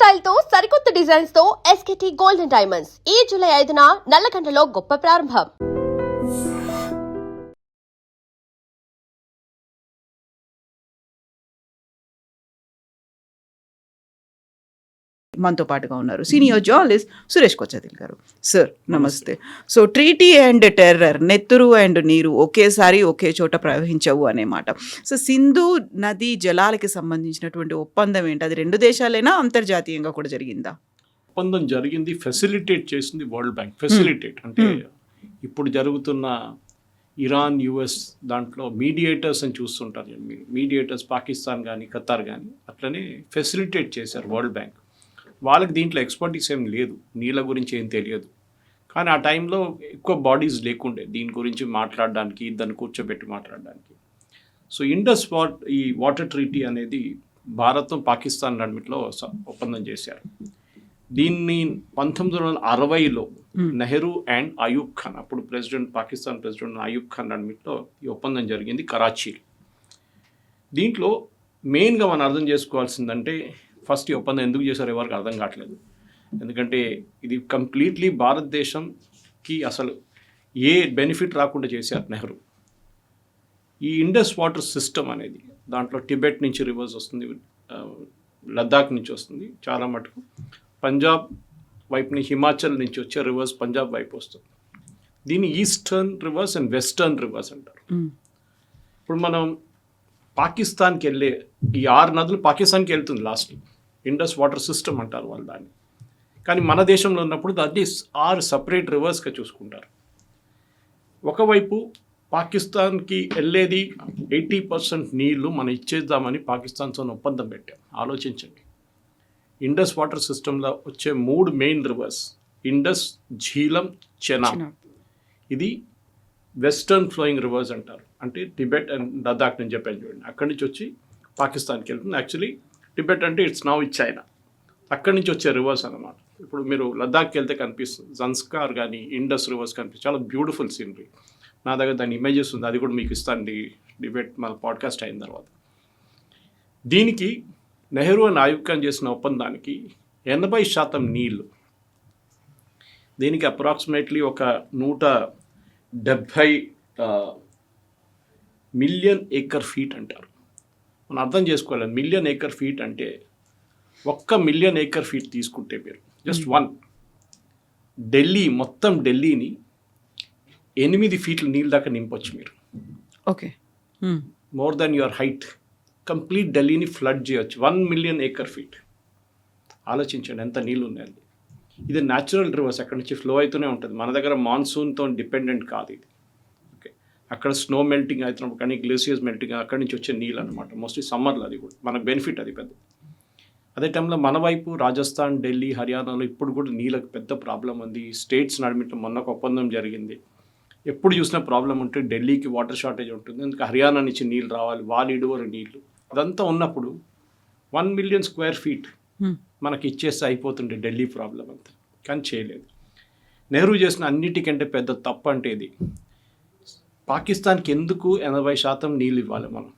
Style తో సరికొత్త designs తో ఎస్కేటీ గోల్డెన్ డైమండ్స్ ఈ జూలై 5న నల్లకంటలో గొప్ప ప్రారంభం. మనతో పాటుగా ఉన్నారు సీనియర్ జర్నలిస్ట్ సురేష్ కొచ్చదిల్ గారు. సార్ నమస్తే. సో ట్రీటీ అండ్ టెర్రర్, నెత్తురు అండ్ నీరు ఒకేసారి ఒకే చోట ప్రవహించవు అనే మాట. సో సింధు నది జలాలకి సంబంధించినటువంటి ఒప్పందం ఏంటి? అది రెండు దేశాలైనా అంతర్జాతీయంగా కూడా జరిగిందా? ఒప్పందం జరిగింది, ఫెసిలిటేట్ చేసింది వరల్డ్ బ్యాంక్. ఫెసిలిటేట్ అంటే ఇప్పుడు జరుగుతున్న ఇరాన్ యుఎస్ దాంట్లో మీడియేటర్స్ అని చూస్తుంటారు. మీడియేటర్స్ పాకిస్తాన్ కానీ ఖతార్ కానీ అట్లనే ఫెసిలిటేట్ చేశారు వరల్డ్ బ్యాంక్. వాళ్ళకి దీంట్లో ఎక్స్పర్టీస్ ఏం లేదు, నీళ్ళ గురించి ఏం తెలియదు. కానీ ఆ టైంలో ఎక్కువ బాడీస్ లేకుండే దీని గురించి మాట్లాడడానికి, దాన్ని కూర్చోబెట్టి మాట్లాడడానికి. సో ఈ వాటర్ ట్రీటీ అనేది భారత్ పాకిస్తాన్ నడిమిట్లో ఒప్పందం చేశారు. దీన్ని 1960లో నెహ్రూ అండ్ అయూబ్ ఖాన్, అప్పుడు పాకిస్తాన్ ప్రెసిడెంట్ అయూబ్ ఖాన్ నడిమిట్లో ఈ ఒప్పందం జరిగింది కరాచీలో. దీంట్లో మెయిన్గా మనం అర్థం చేసుకోవాల్సిందంటే, ఫస్ట్ ఈ ఒప్పందం ఎందుకు చేశారో ఎవరికి అర్థం కావట్లేదు. ఎందుకంటే ఇది కంప్లీట్లీ భారతదేశంకి అసలు ఏ బెనిఫిట్ రాకుండా చేశారు నెహ్రూ. ఈ ఇండస్ వాటర్ సిస్టమ్ అనేది దాంట్లో టిబెట్ నుంచి రివర్స్ వస్తుంది, లద్దాఖ్ నుంచి వస్తుంది, చాలా మటుకు పంజాబ్ వైపుని హిమాచల్ నుంచి వచ్చే రివర్స్ పంజాబ్ వైపు వస్తుంది. దీన్ని eastern reverse and western reverse అంటారు. ఇప్పుడు మనం పాకిస్తాన్కి వెళ్ళే ఈ 6 నదులు పాకిస్తాన్కి వెళ్తుంది లాస్ట్. ఇండస్ వాటర్ సిస్టమ్ అంటారు వాళ్ళు దాన్ని. కానీ మన దేశంలో ఉన్నప్పుడు దాన్ని 6 సపరేట్ రివర్స్గా చూసుకుంటారు. ఒకవైపు పాకిస్తాన్కి వెళ్ళేది 80% నీళ్లు మనం ఇచ్చేద్దామని పాకిస్తాన్తో ఒప్పందం పెట్టాం. ఆలోచించండి, ఇండస్ వాటర్ సిస్టంలో వచ్చే 3 మెయిన్ రివర్స్ ఇండస్, ఝీలం, చెనాబ్. ఇది వెస్టర్న్ ఫ్లోయింగ్ రివర్స్ అంటారు. అంటే టిబెట్ అండ్ లద్దాఖ్ నుంచి చెప్పాను చూడండి, అక్కడి నుంచి వచ్చి పాకిస్తాన్కి వెళ్తుంది. యాక్చువల్లీ టిబెట్ అంటే ఇట్స్ చైనా. అక్కడి నుంచి వచ్చే రివర్స్ అన్నమాట. ఇప్పుడు మీరు లద్దాఖ్కి వెళ్తే కనిపిస్తుంది జన్స్కార్ కానీ ఇండస్ రివర్స్ కనిపిస్తుంది. చాలా బ్యూటిఫుల్ సీనరీ. నా దగ్గర దాని ఇమేజెస్ ఉంది, అది కూడా మీకు ఇస్తాను డిబేట్ మన పాడ్కాస్ట్ అయిన తర్వాత. దీనికి నెహ్రూ అండ్ అయూబ్ ఖాన్ చేసిన ఒప్పందానికి 80% నీళ్లు. దీనికి అప్రాక్సిమేట్లీ ఒక 170 మిలియన్ ఏకర్ ఫీట్ అంటారు. మనం అర్థం చేసుకోవాలి, మిలియన్ ఏకర్ ఫీట్ అంటే 1 మిలియన్ ఏకర్ ఫీట్ తీసుకుంటే మీరు జస్ట్ 1 ఢిల్లీ, మొత్తం ఢిల్లీని 8 ఫీట్ల నీళ్ళ దాకా నింపొచ్చు మీరు. Okay, more than your height. Complete ఢిల్లీని ఫ్లడ్ చేయొచ్చు 1 మిలియన్ ఏకర్ ఫీట్. ఆలోచించండి ఎంత నీళ్ళు ఉన్నాయండి. ఇది న్యాచురల్ రివర్స్, అక్కడి నుంచి ఫ్లో అవుతూనే ఉంటుంది. మన దగ్గర మాన్సూన్తో డిపెండెంట్ కాదు ఇది. ఓకే, అక్కడ స్నో మెల్టింగ్ అవుతున్నప్పుడు కానీ గ్లేసియర్స్ మెల్టింగ్ అక్కడి నుంచి వచ్చే నీళ్ళు అనమాట. మోస్ట్లీ సమ్మర్లో అది కూడా మనకు బెనిఫిట్ అది పెద్ద. అదే టైంలో మన వైపు రాజస్థాన్, ఢిల్లీ, హర్యానాలో ఇప్పుడు కూడా నీళ్ళకి పెద్ద ప్రాబ్లం ఉంది. స్టేట్స్ నడిమిట్లో మొన్న ఒక ఒప్పందం జరిగింది. ఎప్పుడు చూసినా ప్రాబ్లం ఉంటే ఢిల్లీకి వాటర్ షార్టేజ్ ఉంటుంది, ఎందుకు హర్యానా నుంచి నీళ్ళు రావాలి, వాళ్ళు ఇడువరు నీళ్ళు. అదంతా ఉన్నప్పుడు 1 మిలియన్ స్క్వేర్ ఫీట్ మనకి ఇచ్చేస్తే అయిపోతుండే ఢిల్లీ ప్రాబ్లం అంతా. కానీ చేయలేదు. నెహ్రూ చేసిన అన్నిటికంటే పెద్ద తప్పు అంటే ఇది. పాకిస్తాన్కి ఎందుకు 80% నీళ్ళు ఇవ్వాలి మనం?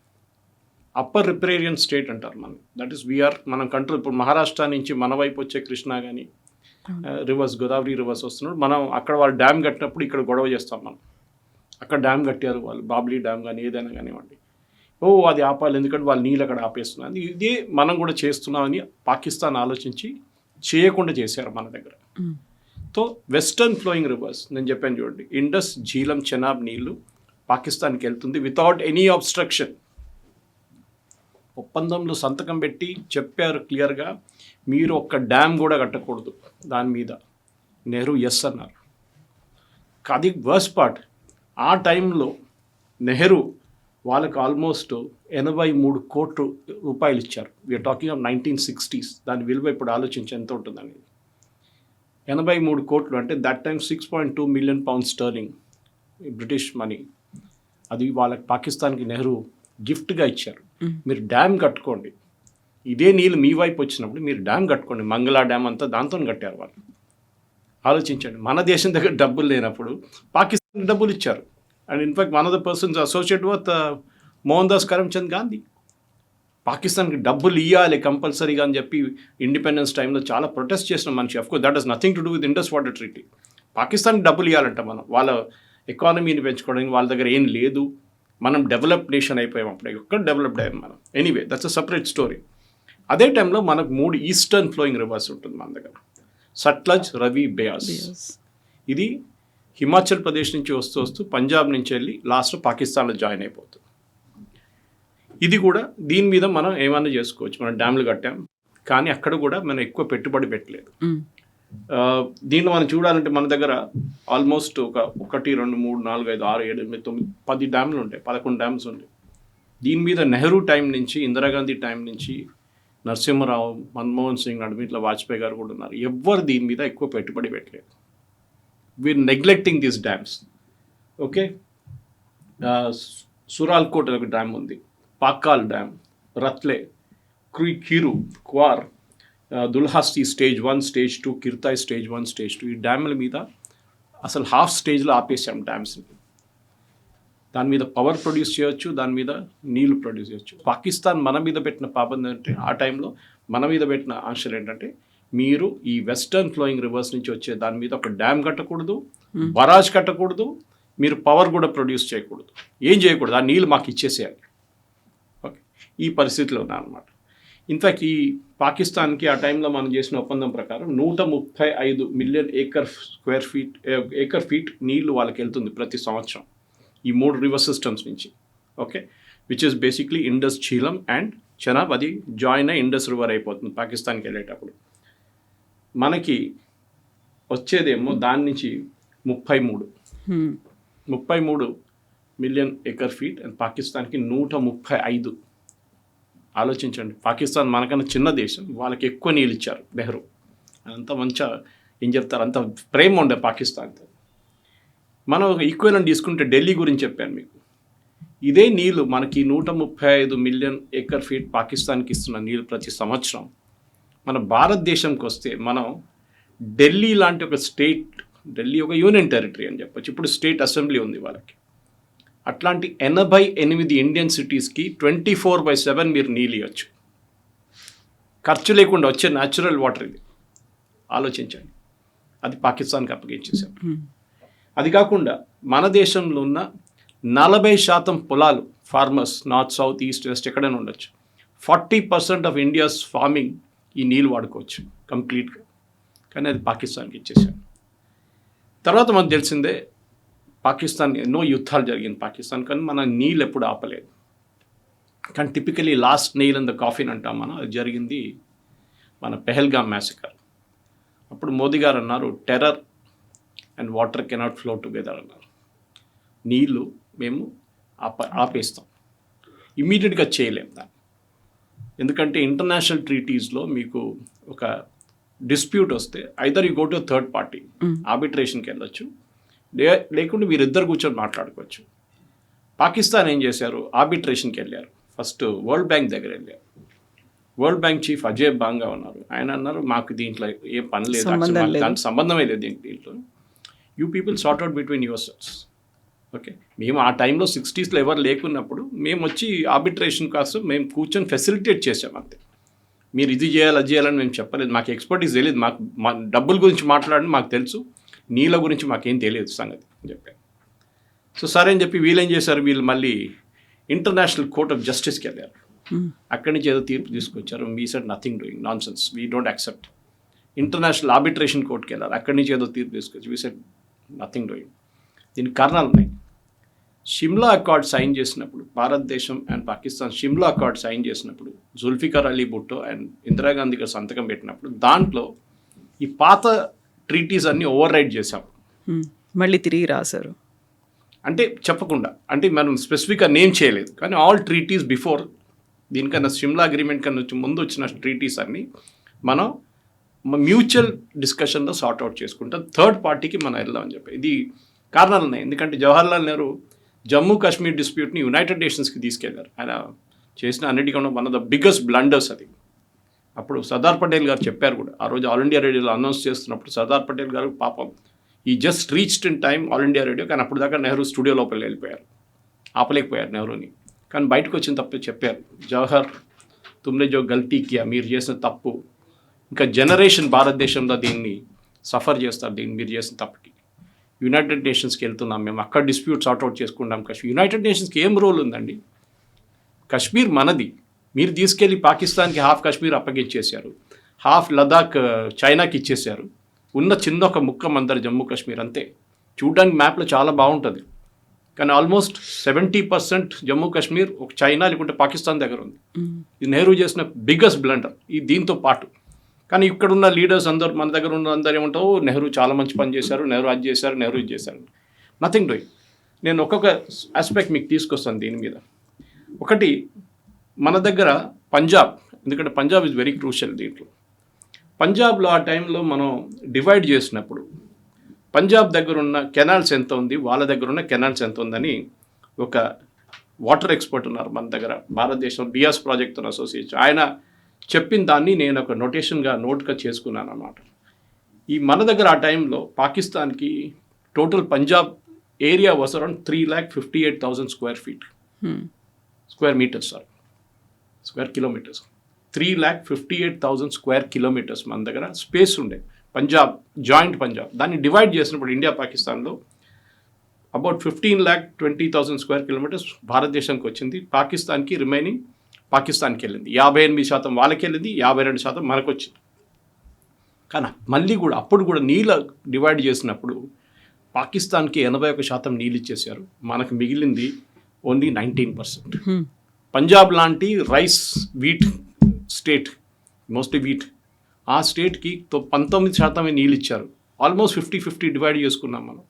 అప్పర్ రిప్రేరియన్ స్టేట్ అంటారు మనం. దట్ ఈస్ మనం కంట్రోల్. ఇప్పుడు మహారాష్ట్ర నుంచి మన వైపు వచ్చే కృష్ణా కానీ రివర్స్, గోదావరి రివర్స్ వస్తున్నాడు. మనం అక్కడ వాళ్ళు డ్యామ్ కట్టినప్పుడు ఇక్కడ గొడవ చేస్తాం మనం. అక్కడ డ్యామ్ కట్టారు వాళ్ళు, బాబ్లీ డ్యామ్ కానీ ఏదైనా కానివ్వండి, అది ఆపాలి ఎందుకంటే వాళ్ళు నీళ్ళు అక్కడ ఆపేస్తున్నారు. ఇదే మనం కూడా చేస్తున్నామని పాకిస్తాన్ ఆలోచించి చేయకుండా చేశారు మన దగ్గర. సో వెస్టర్న్ ఫ్లోయింగ్ రివర్స్ నేను చెప్పాను చూడండి, ఇండస్, ఝీలం, చెనాబ్ నీళ్ళు పాకిస్తాన్కి వెళ్తుంది వితౌట్ ఎనీ అబ్స్ట్రక్షన్. ఒప్పందంలో సంతకం పెట్టి చెప్పారు క్లియర్గా, మీరు ఒక్క డ్యామ్ కూడా కట్టకూడదు దాని మీద. నెహ్రూ ఎస్ అన్నారు. అది వర్స్ట్ పార్ట్. ఆ టైంలో నెహ్రూ వాళ్ళకి ఆల్మోస్ట్ 83 కోట్ల రూపాయలు ఇచ్చారు. We're talking of 1960s. దాని విలువ ఇప్పుడు ఆలోచించి ఎంత ఉంటుంది అనేది. 83 కోట్లు అంటే that time 6.2 million pound sterling British money. అది వాళ్ళకి పాకిస్తాన్కి నెహ్రూ గిఫ్ట్గా ఇచ్చారు. మీరు డ్యామ్ కట్టుకోండి, ఇదే నీళ్ళు మీ వైపు వచ్చినప్పుడు మీరు డ్యామ్ కట్టుకోండి. మంగళా డ్యామ్ అంతా దాంతో కట్టారు వాళ్ళు. ఆలోచించండి, మన దేశం దగ్గర డబ్బులు లేనప్పుడు పాకిస్తాన్ డబ్బులు ఇచ్చారు. And in fact one of the persons associate with Mohan Das Karamchand Gandhi. పాకిస్తాన్కి డబ్బులు ఇవ్వాలి కంపల్సరీగా అని చెప్పి ఇండిపెండెన్స్ టైంలో చాలా ప్రొటెస్ట్ చేసిన మనిషి. Of course that has nothing to do with Indus water treaty. పాకిస్తాన్కి డబ్బులు ఇవ్వాలంట మనం, వాళ్ళ ఎకానమీని పెంచుకోవడానికి. వాళ్ళ దగ్గర ఏం లేదు, మనం డెవలప్డ్ నేషన్ అయిపోయాం, అప్పుడు ఎక్కడ డెవలప్డ్ అయ్యాం మనం. Anyway that's a separate story. అదే టైంలో మనకు 3 ఈస్టర్న్ ఫ్లోయింగ్ రివర్స్ ఉంటుంది మన దగ్గర, సట్లజ్, రవి, బయాస్. ఇది హిమాచల్ ప్రదేశ్ నుంచి వస్తూ పంజాబ్ నుంచి వెళ్ళి లాస్ట్ పాకిస్తాన్లో జాయిన్ అయిపోతుంది. ఇది కూడా దీని మీద మనం ఏమైనా చేసుకోవచ్చు, మనం డ్యామ్లు కట్టాం, కానీ అక్కడ కూడా మనం ఎక్కువ పెట్టుబడి పెట్టలేదు. దీంట్లో మనం చూడాలంటే మన దగ్గర ఆల్మోస్ట్ 1, 2, 3, 4, 5, 6, 7, 8, 9, 10 డ్యామ్లు ఉంటాయి, 11 డ్యామ్స్ ఉంటాయి. దీని మీద నెహ్రూ టైం నుంచి, ఇందిరాగాంధీ టైం నుంచి, నరసింహరావు, మన్మోహన్ సింగ్, అడ్మిట్ల వాజ్పేయి గారు కూడా ఉన్నారు. ఎవ్వరు దీని మీద ఎక్కువ పెట్టుబడి పెట్టలేదు. We are neglecting these dams. Okay, Sawalkote ఒక డ్యామ్ ఉంది, Pakal dam, Ratle, Kiru, Kwar, Dulhasti stage 1, stage 2, Kirthai stage 1, stage 2. ఈ డ్యామ్ల మీద అసలు హాఫ్ స్టేజ్లో ఆపేసాం డ్యామ్స్ని. దాని మీద పవర్ ప్రొడ్యూస్ చేయొచ్చు, దాని మీద నీళ్లు ప్రొడ్యూస్ చేయొచ్చు. పాకిస్తాన్ మన మీద పెట్టిన పాబంది అంటే, ఆ టైంలో మన మీద పెట్టిన ఆంక్షలు ఏంటంటే, మీరు ఈ వెస్టర్న్ ఫ్లోయింగ్ రివర్స్ నుంచి వచ్చే దాని మీద ఒక డ్యామ్ కట్టకూడదు, బరాజ్ కట్టకూడదు, మీరు పవర్ కూడా ప్రొడ్యూస్ చేయకూడదు, ఏం చేయకూడదు, ఆ నీళ్ళు మాకు ఇచ్చేసేయాలి. ఓకే, ఈ పరిస్థితిలో ఉన్నారన్నమాట. ఇన్ఫ్యాక్ట్ ఈ పాకిస్తాన్కి ఆ టైంలో మనం చేసిన ఒప్పందం ప్రకారం 135 మిలియన్ ఏకర్ ఫీట్ నీళ్లు వాళ్ళకి వెళ్తుంది ప్రతి సంవత్సరం ఈ 3 రివర్ సిస్టమ్స్ నుంచి. Okay, which is basically Indus, Jhelum and Chenab. అది జాయిన్ అయ్యి ఇండస్ రివర్ అయిపోతుంది పాకిస్తాన్కి వెళ్ళేటప్పుడు. మనకి వచ్చేదేమో దాని నుంచి 33 మిలియన్ ఏకర్ ఫీట్, అండ్ పాకిస్తాన్కి 135. ఆలోచించండి, పాకిస్తాన్ మనకన్నా చిన్న దేశం, వాళ్ళకి ఎక్కువ నీళ్ళు ఇచ్చారు నెహ్రూ. అంత మంచిగా ఏం చెప్తారు, అంత ప్రేమ ఉండే పాకిస్తాన్తో. మనం ఒక ఈక్వెలెంట్ తీసుకుంటే ఢిల్లీ గురించి చెప్పాను మీకు. ఇదే నీళ్ళు మనకి 135 మిలియన్ ఏకర్ ఫీట్ పాకిస్తాన్కి ఇస్తున్న నీళ్ళు ప్రతి సంవత్సరం. మన భారతదేశంకి వస్తే మనం ఢిల్లీ లాంటి ఒక స్టేట్, ఢిల్లీ ఒక యూనియన్ టెరిటరీ అని చెప్పొచ్చు, ఇప్పుడు స్టేట్ అసెంబ్లీ ఉంది వాళ్ళకి. అట్లాంటి 88 ఇండియన్ సిటీస్కి 24/7 మీరు నీళ్ళు ఇవ్వచ్చు, ఖర్చు లేకుండా వచ్చే న్యాచురల్ వాటర్. ఇది ఆలోచించండి, అది పాకిస్తాన్కి అప్పగించేసాం. అది కాకుండా మన దేశంలో ఉన్న 40% పొలాలు, farmers, north, south, east, west ఎక్కడైనా ఉండొచ్చు, 40% ఆఫ్ ఇండియాస్ ఫార్మింగ్ ఈ నీళ్ళు వాడుకోవచ్చు కంప్లీట్గా. కానీ అది పాకిస్తాన్కి ఇచ్చేసాం. తర్వాత మనకు తెలిసిందే, పాకిస్తాన్ ఎన్నో యుద్ధాలు జరిగింది పాకిస్తాన్, కానీ మన నీళ్ళు ఎప్పుడు ఆపలేదు. కానీ typically last nail in the coffin అంటాం మనం, అది జరిగింది మన పెహల్గామ్ మ్యాసకర్. అప్పుడు మోదీ గారు అన్నారు, terror and water cannot flow together అన్నారు. నీళ్ళు మేము ఆపేస్తాం, ఇమ్మీడియట్గా చేయలేం దాన్ని. ఎందుకంటే ఇంటర్నేషనల్ ట్రీటీస్లో మీకు ఒక డిస్ప్యూట్ వస్తే either you go to third party, ఆర్బిట్రేషన్కి వెళ్ళొచ్చు, లేకుంటే మీరిద్దరు కూర్చొని మాట్లాడుకోవచ్చు. పాకిస్తాన్ ఏం చేశారు, ఆర్బిట్రేషన్కి వెళ్ళారు. ఫస్ట్ వరల్డ్ బ్యాంక్ దగ్గర వెళ్ళారు. వరల్డ్ బ్యాంక్ చీఫ్ అజయ్ బాంగా ఉన్నారు. ఆయన అన్నారు, మాకు దీంట్లో ఏం పని లేదు, దానికి సంబంధమే లేదు దీంట్లో. You people sort out between your cells. Okay, మేము ఆ టైంలో 60s ఎవరు లేకున్నప్పుడు మేము వచ్చి ఆర్బిట్రేషన్ కోసం మేము కూర్చొని ఫెసిలిటేట్ చేసాం అంతే. మీరు ఇది చేయాలి, అది చేయాలని మేము చెప్పలేదు, మాకు ఎక్స్పర్టీస్ తెలియదు, మాకు మా డబ్బుల గురించి మాట్లాడని మాకు తెలుసు, నీళ్ళ గురించి మాకేం తెలియదు సంగతి అని చెప్పారు. సో సరే అని చెప్పి వీళ్ళు ఏం చేశారు, వీళ్ళు మళ్ళీ ఇంటర్నేషనల్ కోర్ట్ ఆఫ్ జస్టిస్కి వెళ్ళారు. అక్కడి నుంచి ఏదో తీర్పు తీసుకొచ్చారు. We said nothing doing, nonsense, we don't accept. International arbitration కోర్ట్కి వెళ్ళారు. అక్కడి నుంచి ఏదో తీర్పు తీసుకొచ్చి వీ సెడ్ నథింగ్ డూయింగ్. దీనికి కారణాలు ఉన్నాయి. షిమ్లా అకార్డ్ సైన్ చేసినప్పుడు, భారతదేశం and Pakistan Shimla accord sign చేసినప్పుడు, జుల్ఫికర్ అలీ భుట్టో అండ్ ఇందిరాగాంధీ గారు సంతకం పెట్టినప్పుడు దాంట్లో ఈ పాత ట్రీటీస్ అన్నీ ఓవర్ రైడ్ చేశాం, మళ్ళీ తిరిగి రాశారు. అంటే చెప్పకుండా, అంటే మనం స్పెసిఫిక్గా నేమ్ చేయలేదు, కానీ ఆల్ ట్రీటీస్ బిఫోర్, దీనికన్నా షిమ్లా అగ్రిమెంట్ కన్నా ముందు వచ్చిన ట్రీటీస్ అన్నీ మనం మ్యూచువల్ డిస్కషన్లో సార్ట్ అవుట్ చేసుకుంటాం, థర్డ్ పార్టీకి మనం వెళ్దామని చెప్పి. ఇది కారణాలు ఉన్నాయి. ఎందుకంటే జవహర్లాల్ నెహ్రూ జమ్మూ కాశ్మీర్ డిస్ప్యూట్ని యునైటెడ్ నేషన్స్కి తీసుకెళ్లారు. ఆయన చేసిన అన్నిటికన్నా one of the biggest blunders అది. అప్పుడు సర్దార్ పటేల్ గారు చెప్పారు కూడా, ఆ రోజు ఆల్ ఇండియా రేడియోలో అనౌన్స్ చేస్తున్నప్పుడు సర్దార్ పటేల్ గారు పాపం ఈ just reached in time all India radio, కానీ అప్పుడు దాకా నెహ్రూ స్టూడియో లోపలికి వెళ్ళిపోయారు, ఆపలేకపోయారు నెహ్రూని. కానీ బయటకు వచ్చిన తప్పే చెప్పారు, జవహర్ తుమ్నే జో గల్తీ కియా, మీరు చేసిన తప్పు, ఇంకా జనరేషన్ భారతదేశంలో దీన్ని సఫర్ చేస్తారు, దీన్ని మీరు చేసిన తప్పుకి. యునైటెడ్ నేషన్స్కి వెళ్తున్నాం మేము, అక్కడ డిస్ప్యూట్ సార్ట్అవుట్ చేసుకుంటాం. యునైటెడ్ నేషన్స్కి ఏం రోల్ ఉందండి? కశ్మీర్ మనది, మీరు తీసుకెళ్ళి పాకిస్తాన్కి హాఫ్ కశ్మీర్ అప్పగించేశారు, హాఫ్ లదాఖ్ చైనాకి ఇచ్చేశారు, ఉన్న చిన్న ఒక ముక్క మందరు జమ్మూ కాశ్మీర్ అంతే. చూడడానికి మ్యాప్లో చాలా బాగుంటుంది, కానీ ఆల్మోస్ట్ 70% జమ్మూ కాశ్మీర్ ఒక చైనా లేకుంటే పాకిస్తాన్ దగ్గర ఉంది. ఇది నెహ్రూ చేసిన బిగ్గెస్ట్ బ్లండర్ ఈ దీంతో పాటు. కానీ ఇక్కడ ఉన్న లీడర్స్ అందరూ, మన దగ్గర ఉన్న అందరూ ఏమంటావు, నెహ్రూ చాలా మంచి పని చేశారు, నెహ్రూ అది చేశారు, నెహ్రూ ఇది చేశారు. Nothing doing. నేను ఒక్కొక్క ఆస్పెక్ట్ మీకు తీసుకొస్తాను దీని మీద. ఒకటి, మన దగ్గర పంజాబ్, ఎందుకంటే పంజాబ్ ఇస్ వెరీ క్రూషియల్ దీంట్లో. పంజాబ్లో ఆ టైంలో మనం డివైడ్ చేసినప్పుడు పంజాబ్ దగ్గర ఉన్న కెనాల్స్ ఎంత ఉంది, వాళ్ళ దగ్గర ఉన్న కెనాల్స్ ఎంత ఉందని ఒక వాటర్ ఎక్స్పర్ట్ ఉన్నారు మన దగ్గర, భారతదేశం బియాస్ ప్రాజెక్ట్తో అసోసియేషన్, ఆయన చెప్పిన దాన్ని నేను ఒక నోట్గా చేసుకున్నాను అన్నమాట. ఈ మన దగ్గర ఆ టైంలో పాకిస్తాన్కి total Punjab area was around 3,58,000 square meters, square kilometers. 3,58,000 square kilometers మన దగ్గర స్పేస్ ఉండే పంజాబ్, జాయింట్ పంజాబ్. దాన్ని డివైడ్ చేసినప్పుడు ఇండియా పాకిస్తాన్లో అబౌట్ 15,20,000 స్క్వేర్ కిలోమీటర్స్ భారతదేశానికి వచ్చింది, పాకిస్తాన్కి రిమైనింగ్ పాకిస్తాన్కి వెళ్ళింది. 58% వాళ్ళకి వెళ్ళింది, 52% మనకు వచ్చింది. కానీ మళ్ళీ కూడా అప్పుడు కూడా నీళ్ళ డివైడ్ చేసినప్పుడు పాకిస్తాన్కి 81% నీళ్ళు ఇచ్చేసారు, మనకు మిగిలింది ఓన్లీ 19%. పంజాబ్ లాంటి rice wheat state, mostly wheat, ఆ స్టేట్కి 19% నీళ్ళు ఇచ్చారు. ఆల్మోస్ట్ 50-50 డివైడ్ చేసుకున్నాం మనం.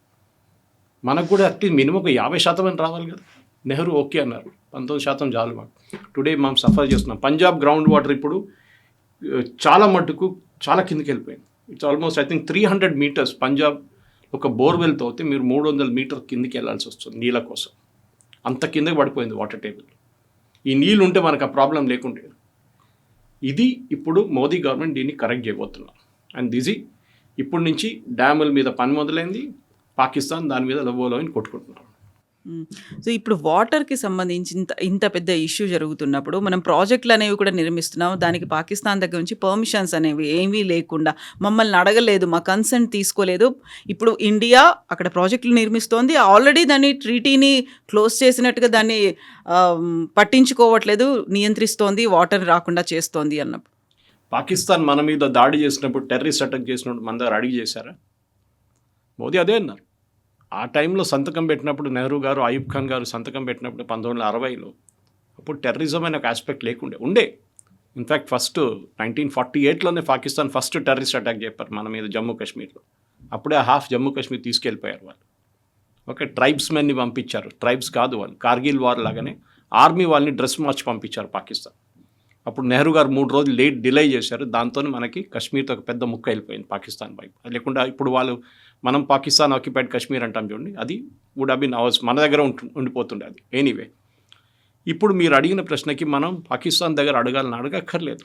మనకు కూడా అట్లీస్ట్ మినిమం ఒక 50% రావాలి కదా. నెహ్రూ ఓకే అన్నారు, 19% చాలు మాకు. టుడే మనం సఫర్ చేస్తున్నాం. పంజాబ్ గ్రౌండ్ వాటర్ ఇప్పుడు చాలా మట్టుకు చాలా కిందకి వెళ్ళిపోయింది. It's almost I think 300 meters Punjab ఒక బోర్వెల్తో అయితే మీరు 300 meter కిందకి వెళ్ళాల్సి వస్తుంది నీళ్ళ కోసం. అంత కిందకి పడిపోయింది వాటర్ టేబుల్. ఈ నీళ్ళు ఉంటే మనకు ఆ ప్రాబ్లం లేకుండే. ఇది ఇప్పుడు మోదీ గవర్నమెంట్ దీన్ని కరెక్ట్ చేయబోతున్నారు. అండ్ దిస్ ఇప్పటి నుంచి డ్యాముల మీద పని మొదలైంది, పాకిస్తాన్ దాని మీద లవ్వోలోని కొట్టుకుంటున్నారు. సో ఇప్పుడు వాటర్కి సంబంధించి ఇంత పెద్ద ఇష్యూ జరుగుతున్నప్పుడు మనం ప్రాజెక్టులు అనేవి కూడా నిర్మిస్తున్నాం, దానికి పాకిస్తాన్ దగ్గర నుంచి పర్మిషన్స్ అనేవి ఏమీ లేకుండా, మమ్మల్ని అడగలేదు, మా కన్సెంట్ తీసుకోలేదు. ఇప్పుడు ఇండియా అక్కడ ప్రాజెక్టులు నిర్మిస్తోంది, ఆల్రెడీ దాన్ని ట్రీటీని క్లోజ్ చేసినట్టుగా దాన్ని పట్టించుకోవట్లేదు, నియంత్రిస్తోంది, వాటర్ రాకుండా చేస్తోంది అన్నప్పుడు. పాకిస్తాన్ మన మీద దాడి చేసినప్పుడు, టెర్రరిస్ట్ అటాక్ చేసినప్పుడు మన దగ్గర అడిగి చేశారా? మోదీ అదే అన్నారు. ఆ టైంలో సంతకం పెట్టినప్పుడు నెహ్రూ గారు, అయూబ్ ఖాన్ గారు సంతకం పెట్టినప్పుడు 1960లో, అప్పుడు టెర్రరిజం అనే ఒక ఆస్పెక్ట్ ఉండే. ఇన్ఫ్యాక్ట్ ఫస్ట్ 1948లోనే పాకిస్తాన్ ఫస్ట్ టెర్రరిస్ట్ అటాక్ చెప్పారు మన మీద జమ్మూ కాశ్మీర్లో. అప్పుడే హాఫ్ జమ్మూ కాశ్మీర్ తీసుకెళ్ళిపోయారు వాళ్ళు. ఓకే, ట్రైబ్స్మెన్ని పంపించారు, ట్రైబ్స్ కాదు వాళ్ళు, కార్గిల్ వార్ లాగానే ఆర్మీ వాళ్ళని డ్రెస్ మార్చి పంపించారు పాకిస్తాన్. అప్పుడు నెహ్రూ గారు 3 రోజులు డిలే చేశారు, దాంతో మనకి కాశ్మీర్తో ఒక పెద్ద ముక్క వెళ్ళిపోయింది పాకిస్తాన్ వైపు. లేకుండా ఇప్పుడు మనం పాకిస్తాన్ ఆక్యుపైడ్ కాశ్మీర్ అంటాం చూడండి, అది వుడ్ హ్యావ్ బీన్ అవర్స్, మన దగ్గర ఉండిపోతుండే అది. ఎనీవే, ఇప్పుడు మీరు అడిగిన ప్రశ్నకి మనం పాకిస్తాన్ దగ్గర అడగక్కర్లేదు.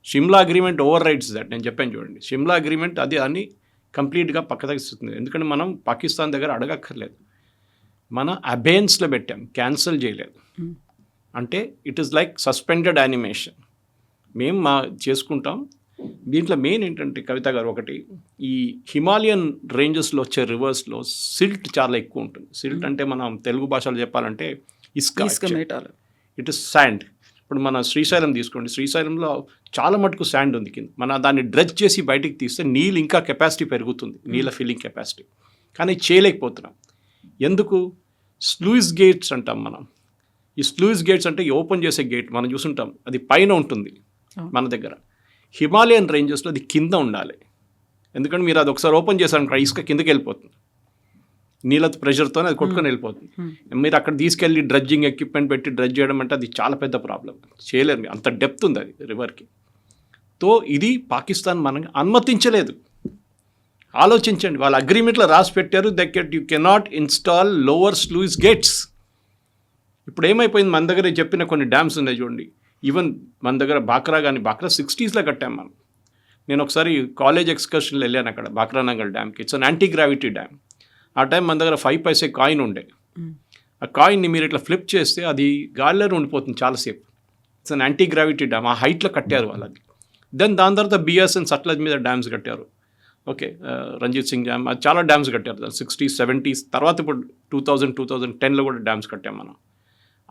Shimla agreement overrides that. నేను చెప్పాను చూడండి, షిమ్లా అగ్రిమెంట్ అది అన్ని కంప్లీట్గా పక్కదగిస్తుంది. ఎందుకంటే మనం పాకిస్తాన్ దగ్గర అడగక్కర్లేదు, మన అబేన్స్లో పెట్టాం, క్యాన్సిల్ చేయలేదు. అంటే it is like suspended animation, మేము చేసుకుంటాం. దీంట్లో మెయిన్ ఏంటంటే కవిత గారు, ఒకటి, ఈ హిమాలయన్ రేంజెస్లో వచ్చే రివర్స్లో సిల్ట్ చాలా ఎక్కువ ఉంటుంది. సిల్ట్ అంటే మనం తెలుగు భాషలో చెప్పాలంటే ఇసుక. It is sand. ఇప్పుడు మన శ్రీశైలం తీసుకోండి, శ్రీశైలంలో చాలా మటుకు శాండ్ ఉంది కింద. మన దాన్ని డ్రెజ్ చేసి బయటికి తీస్తే నీళ్ళు ఇంకా కెపాసిటీ పెరుగుతుంది, నీళ్ళ ఫిల్లింగ్ కెపాసిటీ. కానీ చేయలేకపోతున్నాం. ఎందుకు? స్లూయిస్ గేట్స్ అంటాం మనం. ఈ స్లూయిస్ గేట్స్ అంటే ఓపెన్ చేసే గేట్ మనం చూసుంటాం, అది పైన ఉంటుంది మన దగ్గర. హిమాలయన్ రేంజెస్లో అది కింద ఉండాలి. ఎందుకంటే మీరు అది ఒకసారి ఓపెన్ చేశారు, ఇసుక కిందకి వెళ్ళిపోతుంది, నీళ్ళ ప్రెషర్తో అది కొట్టుకొని వెళ్ళిపోతుంది. మీరు అక్కడ తీసుకెళ్ళి డ్రెడ్జింగ్ ఎక్విప్మెంట్ పెట్టి డ్రెడ్జ్ చేయడం అంటే అది చాలా పెద్ద ప్రాబ్లం, చేయలేరు. అంత డెప్త్ ఉంది అది రివర్కి. తో ఇది పాకిస్తాన్ మనకి అనుమతించలేదు. ఆలోచించండి, వాళ్ళ అగ్రిమెంట్లో రాసి పెట్టారు, you cannot install lower sluice gates. ఇప్పుడు ఏమైపోయింది, మన దగ్గర చెప్పిన కొన్ని డ్యామ్స్ ఉన్నాయి చూడండి, ఈవెన్ మన దగ్గర బాక్రా 60sలో కట్టాం మనం. నేను ఒకసారి కాలేజ్ ఎక్స్కర్షన్లో వెళ్ళాను అక్కడ బాక్రానంగల్ డ్యామ్కి. It's an anti gravity dam. ఆ టైం మన దగ్గర 5 పైసే కాయిన్ ఉండే. ఆ కాయిన్ని మీరు ఇట్లా ఫ్లిప్ చేస్తే అది గాలిలో ఉండిపోతుంది చాలాసేపు. It's an anti gravity dam, ఆ హైట్లో కట్టారు వాళ్ళది. దెన్ దాని తర్వాత బిఎస్ అండ్ సట్లెజ్ మీద డ్యామ్స్ కట్టారు. ఓకే, రంజిత్ సింగ్ డ్యామ్, అది చాలా డ్యామ్స్ కట్టారు 60s 70s. తర్వాత ఇప్పుడు 2010లో కూడా డ్యామ్స్ కట్టాం మనం.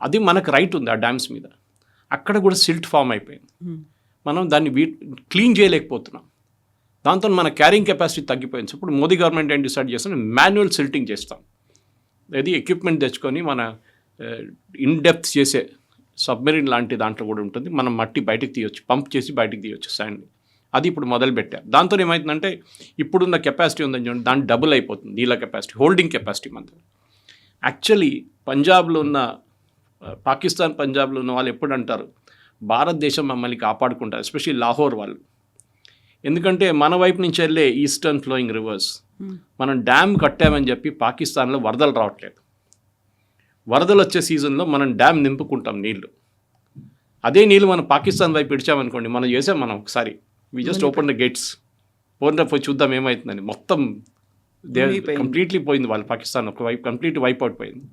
అది మనకు రైట్ ఉంది ఆ డ్యామ్స్ మీద. అక్కడ కూడా సిల్ట్ ఫామ్ అయిపోయింది. మనం దాన్ని క్లీన్ చేయలేకపోతున్నాం. దాంతో మన క్యారింగ్ కెపాసిటీ తగ్గిపోయింది. ఇప్పుడు మోదీ గవర్నమెంట్ ఏం డిసైడ్ చేస్తాం, మాన్యువల్ సిల్టింగ్ చేస్తాం. అది ఎక్విప్మెంట్ తెచ్చుకొని మన ఇన్ డెప్త్ చేసే సబ్మెరీన్ లాంటి దాంట్లో కూడా ఉంటుంది. మనం మట్టి బయటకు తీయొచ్చు, పంప్ చేసి బయటకు తీయొచ్చు శాండ్ని. అది ఇప్పుడు మొదలు పెట్టారు. దాంతో ఏమవుతుందంటే ఇప్పుడున్న కెపాసిటీ ఉందని చూడండి, దాని డబుల్ అయిపోతుంది నీళ్ళ కెపాసిటీ, హోల్డింగ్ కెపాసిటీ మనది. యాక్చువల్లీ పంజాబ్లో ఉన్న పాకిస్తాన్ పంజాబ్లో ఉన్న వాళ్ళు ఎప్పుడు అంటారు, భారతదేశం మమ్మల్ని కాపాడుకుంటారు, ఎస్పెషల్లీ లాహోర్ వాళ్ళు. ఎందుకంటే మన వైపు నుంచి వెళ్ళే ఈస్టర్న్ ఫ్లోయింగ్ రివర్స్, మనం డ్యామ్ కట్టామని చెప్పి పాకిస్తాన్లో వరదలు రావట్లేదు. వరదలు వచ్చే సీజన్లో మనం డ్యామ్ నింపుకుంటాం నీళ్లు. అదే నీళ్ళు మనం పాకిస్తాన్ వైపు ఇడిచామనుకోండి, మనం చేసాం మనం ఒకసారి, we just open the gates, పోయి చూద్దాం ఏమవుతుందని, మొత్తం కంప్లీట్లీ పోయింది వాళ్ళు, పాకిస్తాన్ ఒక వైపు కంప్లీట్ వైప్ అవుట్ పోయింది.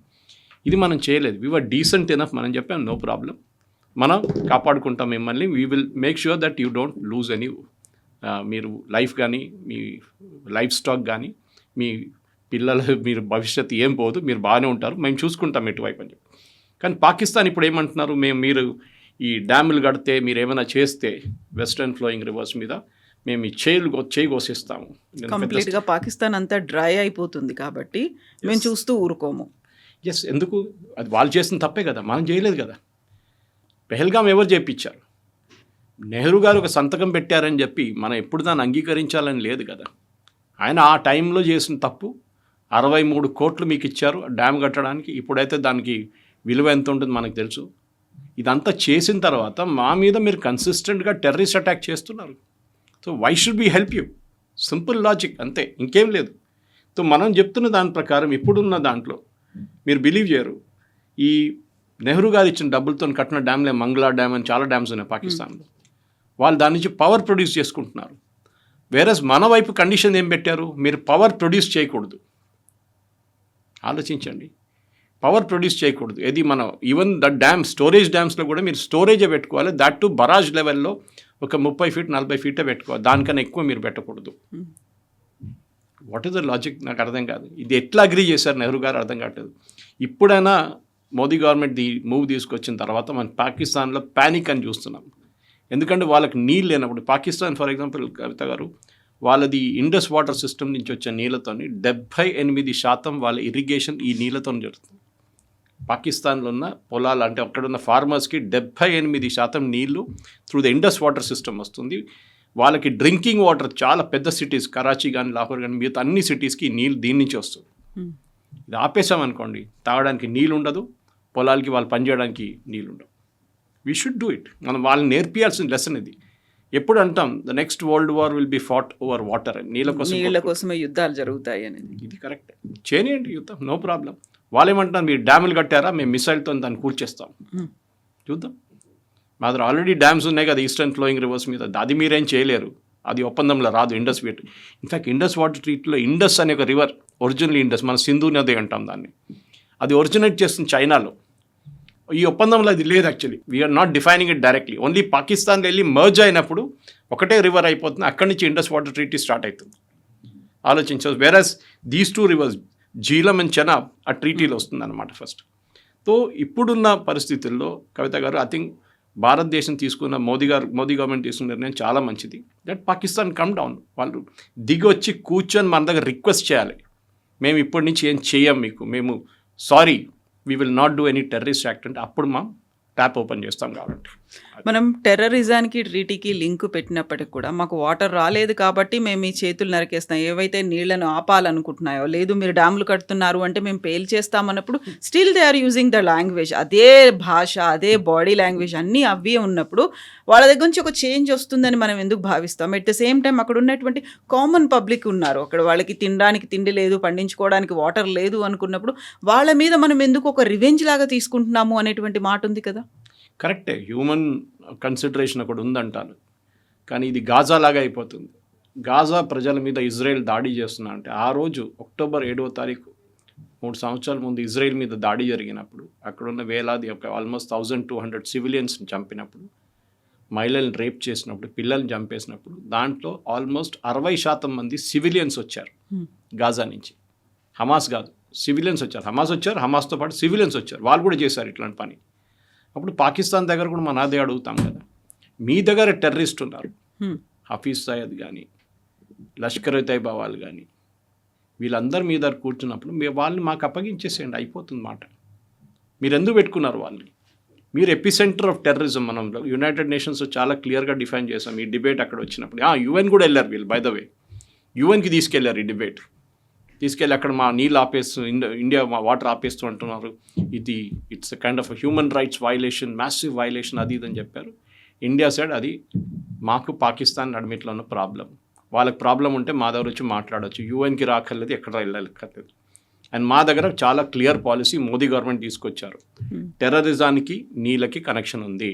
ఇది మనం చేయలేదు. వీ వర్ డీసెంట్ ఎనఫ్, మనం చెప్పాం నో ప్రాబ్లం, మనం కాపాడుకుంటాం మిమ్మల్ని, we will make sure that you don't lose any, మీరు లైఫ్ కానీ మీ లైఫ్ స్టాక్ కానీ మీ పిల్లల మీరు భవిష్యత్తు ఏం పోదు, మీరు బాగానే ఉంటారు, మేము చూసుకుంటాం ఎటువైపు అని చెప్పి. కానీ పాకిస్తాన్ ఇప్పుడు ఏమంటున్నారు, మీరు ఈ డ్యాములు కడితే, మీరు ఏమైనా చేస్తే వెస్టర్న్ ఫ్లోయింగ్ రివర్స్ మీద మేము ఈ చేయి కోసిస్తాము. కంప్లీట్గా పాకిస్తాన్ అంతా డ్రై అయిపోతుంది కాబట్టి మేము చూస్తూ ఊరుకోము. ఎస్, ఎందుకు, అది వాళ్ళు చేసిన తప్పే కదా, మనం చేయలేదు కదా. పెహల్గాం ఎవరు చేయించారు? నెహ్రూ గారు ఒక సంతకం పెట్టారని చెప్పి మనం ఎప్పుడు దాన్ని అంగీకరించాలని లేదు కదా. ఆయన ఆ టైంలో చేసిన తప్పు, 63 కోట్లు మీకు ఇచ్చారు డ్యామ్ కట్టడానికి. ఇప్పుడైతే దానికి విలువ ఎంత ఉంటుంది మనకు తెలుసు. ఇదంతా చేసిన తర్వాత మా మీద మీరు కన్సిస్టెంట్గా టెర్రరిస్ట్ అటాక్ చేస్తున్నారు. So why should be help you? Simple logic అంతే, ఇంకేం లేదు. సో మనం చెప్తున్న దాని ప్రకారం ఇప్పుడున్న దాంట్లో మీరు బిలీవ్ చేయరు, ఈ నెహ్రూ గారు ఇచ్చిన డబ్బులతో కట్టిన డ్యామ్లే, మంగ్లా డ్యామ్ అని చాలా డ్యామ్స్ ఉన్నాయి పాకిస్తాన్లో. వాళ్ళు దాని నుంచి పవర్ ప్రొడ్యూస్ చేసుకుంటున్నారు. వేరస్ మన వైపు కండిషన్ ఏం పెట్టారు, మీరు పవర్ ప్రొడ్యూస్ చేయకూడదు. ఆలోచించండి, పవర్ ప్రొడ్యూస్ చేయకూడదు. ఇది మనం ఈవెన్ ద డ్యామ్ స్టోరేజ్ డ్యామ్స్లో కూడా మీరు స్టోరేజే పెట్టుకోవాలి, దట్ టు బరాజ్ లెవెల్లో ఒక 30 ఫీట్ 40 ఫీటే పెట్టుకోవాలి, దానికన్నా ఎక్కువ మీరు పెట్టకూడదు. What is the logic? నాకు అర్థం కాదు. ఇది ఎట్లా అగ్రీ చేశారు నెహ్రూ గారు అర్థం కావట్లేదు. ఇప్పుడైనా మోదీ గవర్నమెంట్ మూవ్ తీసుకొచ్చిన తర్వాత మనం పాకిస్తాన్లో ప్యానిక్ అని చూస్తున్నాం. ఎందుకంటే వాళ్ళకి నీళ్ళు లేనప్పుడు, పాకిస్తాన్ ఫర్ ఎగ్జాంపుల్ కవిత గారు, వాళ్ళది ఇండస్ వాటర్ సిస్టమ్ నుంచి వచ్చే నీళ్ళతో 78% వాళ్ళ ఇరిగేషన్ ఈ నీళ్ళతో జరుగుతుంది. పాకిస్తాన్లో ఉన్న పొలాలు అంటే అక్కడున్న ఫార్మర్స్కి 78% నీళ్లు through the Indus water system వస్తుంది. వాళ్ళకి డ్రింకింగ్ వాటర్ చాలా పెద్ద సిటీస్, కరాచీ కానీ లాహోర్ కానీ మిగతా అన్ని సిటీస్కి నీళ్ళు దీని నుంచి వస్తుంది. ఇది ఆపేసామనుకోండి, తాగడానికి నీళ్ళు ఉండదు, పొలాలకి వాళ్ళు పనిచేయడానికి నీళ్ళు ఉండవు. We should do it. మనం వాళ్ళని నేర్పియాల్సిన లెసన్ ఇది. ఎప్పుడు అంటాం the next world war will be fought over water అని, నీళ్ళ కోసమే యుద్ధాలు జరుగుతాయి అని. ఇది కరెక్ట్, చేయనియండి యుద్ధం, నో ప్రాబ్లం. వాళ్ళు ఏమంటున్నారు, మీరు డ్యాములు కట్టారా, మేము మిసైల్తో దాన్ని కూల్చేస్తాం, చూద్దాం. మా దగ్గర ఆల్రెడీ డ్యామ్స్ ఉన్నాయి కదా ఈస్టర్న్ ఫ్లోయింగ్ రివర్స్ మీద, అది మీరేం చేయలేరు, అది ఒప్పందంలో రాదు. ఇండస్ వీట్, ఇన్ఫ్యాక్ట్ ఇండస్ వాటర్ ట్రీట్లో ఇండస్ అనే ఒక రివర్, ఒరిజినల్ ఇండస్, మన సింధు నది అంటాం దాన్ని, అది ఒరిజినేట్ చేస్తుంది చైనాలో. ఈ ఒప్పందంలో అది లేదు. Actually we're not defining it directly, only పాకిస్తాన్లో వెళ్ళి మర్జ్ అయినప్పుడు ఒకటే రివర్ అయిపోతుంది, అక్కడి నుంచి ఇండస్ వాటర్ ట్రీటీ స్టార్ట్ అవుతుంది. ఆలోచించవచ్చు. Whereas these 2 rivers Jhelum and Chenab ఆ ట్రీటీలో వస్తుంది అనమాట ఫస్ట్. సో ఇప్పుడున్న పరిస్థితుల్లో కవిత గారు, ఐ థింక్ భారతదేశం తీసుకున్న మోదీ గవర్నమెంట్ తీసుకున్న నిర్ణయం చాలా మంచిది. దట్ పాకిస్తాన్ కమ్ డౌన్, వాళ్ళు దిగి వచ్చి కూర్చొని మన దగ్గర రిక్వెస్ట్ చేయాలి, మేము ఇప్పటి నుంచి ఏం చేయం మీకు, మేము sorry, we will not do any terrorist act అంటే అప్పుడు మనం ట్యాప్ ఓపెన్ చేస్తాం. కాబట్టి మనం టెర్రరిజానికి ట్రీటీకి లింక్ పెట్టినప్పటికి కూడా మాకు వాటర్ రాలేదు కాబట్టి మేము ఈ చేతులు నరికేస్తాం, ఏవైతే నీళ్లను ఆపాలనుకుంటున్నాయో, లేదు మీరు డ్యాములు కడుతున్నారు అంటే మేము పేల్చేస్తామన్నప్పుడు still they are using the language, అదే భాష, అదే బాడీ లాంగ్వేజ్ అన్నీ అవే ఉన్నప్పుడు వాళ్ళ దగ్గర నుంచి ఒక చేంజ్ వస్తుందని మనం ఎందుకు భావిస్తాం? ఎట్ ద సేమ్ టైం అక్కడ ఉన్నటువంటి కామన్ పబ్లిక్ ఉన్నారు, అక్కడ వాళ్ళకి తినడానికి తిండి లేదు, పండించుకోవడానికి వాటర్ లేదు అనుకున్నప్పుడు వాళ్ళ మీద మనం ఎందుకు ఒక రివెంజ్ లాగా తీసుకుంటున్నాము అనేటువంటి మాట ఉంది కదా. కరెక్టే, హ్యూమన్ కన్సిడరేషన్ ఒకటి ఉందంటాను, కానీ ఇది గాజా లాగా అయిపోతుంది. గాజా ప్రజల మీద ఇజ్రాయెల్ దాడి చేస్తున్నా అంటే ఆ రోజు అక్టోబర్ 7వ తారీఖు 3 సంవత్సరాల ముందు ఇజ్రాయెల్ మీద దాడి జరిగినప్పుడు అక్కడున్న వేలాది ఆల్మోస్ట్ 1200 సివిలియన్స్ని చంపినప్పుడు, మహిళల్ని రేప్ చేసినప్పుడు, పిల్లల్ని చంపేసినప్పుడు దాంట్లో ఆల్మోస్ట్ 60% మంది సివిలియన్స్ వచ్చారు గాజా నుంచి. హమాస్ కాదు, సివిలియన్స్ వచ్చారు. హమాస్తో పాటు సివిలియన్స్ వచ్చారు, వాళ్ళు కూడా చేశారు ఇట్లాంటి పని. అప్పుడు పాకిస్తాన్ దగ్గర కూడా మన అదే అడుగుతాం కదా, మీ దగ్గర టెర్రరిస్ట్ ఉన్నారు, హఫీజ్ సయద్ కానీ లష్కర్ తైబా వాళ్ళు కానీ, వీళ్ళందరూ మీ దగ్గర కూర్చున్నప్పుడు వాళ్ళని మాకు అప్పగించేసేయండి, అయిపోతుంది మాట. మీరు ఎందుకు పెట్టుకున్నారు వాళ్ళని? మీరు ఎపిసెంటర్ ఆఫ్ టెర్రరిజం. మనం యునైటెడ్ నేషన్స్ చాలా క్లియర్గా డిఫైన్ చేసాం ఈ డిబేట్ అక్కడ వచ్చినప్పుడు. యుఎన్ కూడా వెళ్ళారు వీళ్ళు, బై ద వే యుఎన్కి తీసుకెళ్లారు ఈ డిబేట్. తీసుకెళ్ళి అక్కడ మా నీళ్ళు ఆపేస్తూ, ఇండియా మా వాటర్ ఆపేస్తూ అంటున్నారు, ఇది it's kind of human rights violation, massive violation, అది ఇదని చెప్పారు. ఇండియా సైడ్ అది మాకు పాకిస్తాన్ నడిమిట్లో ఉన్న ప్రాబ్లం, వాళ్ళకి ప్రాబ్లం ఉంటే మా దగ్గర వచ్చి మాట్లాడవచ్చు, యూఎన్కి రాకర్లేదు, ఎక్కడ వెళ్ళక్కర్లేదు. అండ్ మా దగ్గర చాలా క్లియర్ పాలసీ మోదీ గవర్నమెంట్ తీసుకొచ్చారు, టెర్రరిజానికి నీళ్ళకి కనెక్షన్ ఉంది.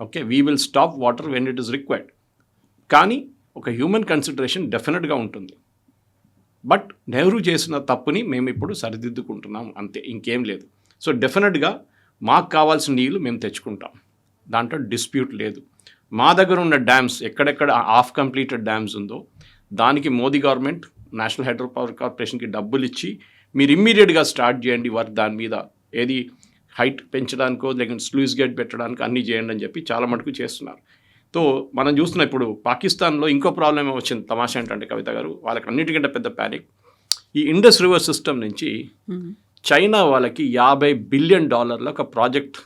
Okay, we will stop water when it is required. కానీ ఒక హ్యూమన్ కన్సిడరేషన్ డెఫినెట్గా ఉంటుంది. బట్ నెహ్రూ చేసిన తప్పుని మేము ఇప్పుడు సరిదిద్దుకుంటున్నాం, అంతే, ఇంకేం లేదు. సో డెఫినెట్గా మాకు కావాల్సిన నీళ్ళు మేము తెచ్చుకుంటాం, దాంట్లో డిస్ప్యూట్ లేదు. మా దగ్గర ఉన్న డ్యామ్స్ ఎక్కడెక్కడ హాఫ్ కంప్లీటెడ్ డ్యామ్స్ ఉందో దానికి Modi government national hydro power కార్పొరేషన్కి డబ్బులు ఇచ్చి మీరు ఇమ్మీడియట్గా స్టార్ట్ చేయండి వర్క్, దాని మీద ఏది హైట్ పెంచడానికో లేకపోతే స్లూయిస్ గేట్ పెట్టడానికి అన్నీ చేయండి అని చెప్పి చాలా మటుకు చేస్తున్నారు. సో మనం చూస్తున్నాం ఇప్పుడు పాకిస్తాన్లో ఇంకో ప్రాబ్లం ఏమో వచ్చింది. తమాషా ఏంటంటే కవిత గారు, వాళ్ళకి అన్నిటికంటే పెద్ద ప్యానిక్, ఈ ఇండస్ రివర్ సిస్టమ్ నుంచి చైనా వాళ్ళకి $50 బిలియన్ ఒక ప్రాజెక్ట్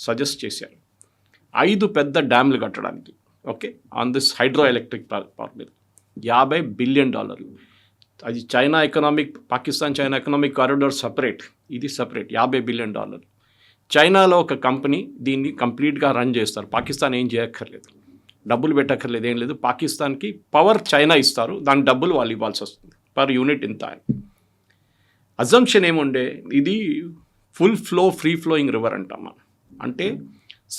సజెస్ట్ చేశారు, 5 పెద్ద డ్యామ్లు కట్టడానికి. Okay, on this hydro electric power మీద $50 బిలియన్. అది China economic, Pakistan China economic corridor separate, ఇది సపరేట్, $50 బిలియన్. చైనాలో ఒక కంపెనీ దీన్ని కంప్లీట్గా రన్ చేస్తారు, పాకిస్తాన్ ఏం చేయక్కర్లేదు, డబ్బులు పెట్టక్కర్లేదు, ఏం లేదు. పాకిస్తాన్కి పవర్ చైనా ఇస్తారు, దాని డబ్బులు వాళ్ళు ఇవ్వాల్సి వస్తుంది, పర్ యూనిట్ ఇంత. అజంప్షన్ ఏముండే, ఇది full flow free flowing river అంటాం మనం, అంటే